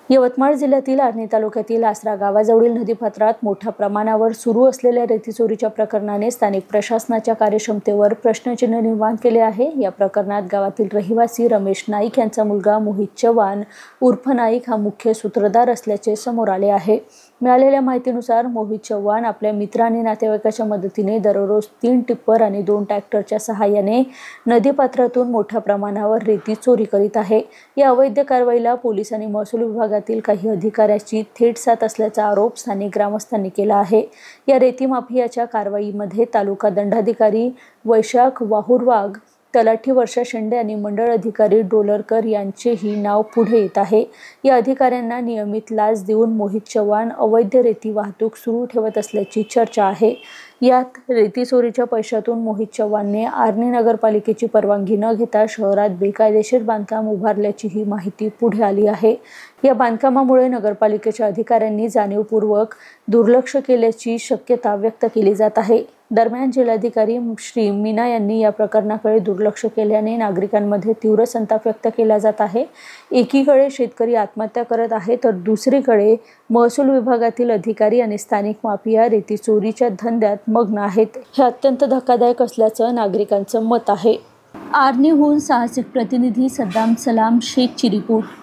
यवतमाळ जिल्ह्यातील आर्णी तालुक्यातील आसरा गावाजवळील नदीपात्रात मोठ्या प्रमाणावर सुरू असलेल्या रेती चोरीच्या प्रकरणाने स्थानिक प्रशासनाच्या कार्यक्षमतेवर प्रश्नचिन्ह निर्माण केले आहे। या प्रकरणात गावातील रहिवासी रमेश नाईक यांचा मुलगा मोहित चव्हाण उर्फ नाईक हा मुख्य सूत्रधार असल्याचे समोर आले आहे। मिळालेल्या माहितीनुसार मोहित चव्हाण आपल्या मित्र आणि नातेवाईकाच्या मदतीने दररोज 3 टिप्पर आणि 2 ट्रॅक्टरच्या सहाय्याने नदीपात्रातून मोठ्या प्रमाणावर रेती चोरी करीत आहे। या अवैध कारवाईला पोलीस आणि महसूल विभागातील काही अधिकाऱ्यांची थेट साथ असल्याचा आरोप स्थानिक ग्रामस्थांनी केला आहे। या रेती माफियाच्या कारवाईमध्ये तालुका दंडाधिकारी वैशाख वाहुरवाघ, तलाठी वर्षा शेंडे आणि मंडळ अधिकारी डोलरकर यांचेही नाव पुढे येत आहे। या अधिकाऱ्यांना नियमित लाच देऊन मोहित चव्हाण अवैध रेती वाहतूक सुरू ठेवत असल्याची चर्चा आहे। यात रेती चोरीच्या पैशातून मोहित चव्हाणने आर्णी नगरपालिकेची परवानगी न घेता शहरात बेकायदेशीर बांधकाम उभारल्याची ही माहिती पुढे आली आहे। या बांधकामामुळे नगरपालिकेच्या अधिकाऱ्यांनी जाणीवपूर्वक दुर्लक्ष केल्याची शक्यता व्यक्त केली जात आहे। दरम्यान जिल्हाधिकारी श्री मीना यांनी या प्रकरणाकडे दुर्लक्ष केल्याने नागरिकांमध्ये तीव्र संताप व्यक्त केला जात आहे। एकीकडे शेतकरी आत्महत्या करत आहे तर दुसरीकडे महसूल विभागातील अधिकारी आणि स्थानिक माफिया रेती चोरीच्या धंद्यात मग्न आहेत। हे अत्यंत धक्कादायक असल्याचं नागरिकांचं मत आहे। आर्णीहून साहसिक प्रतिनिधी सद्दाम सलाम शेखची रिपोर्ट।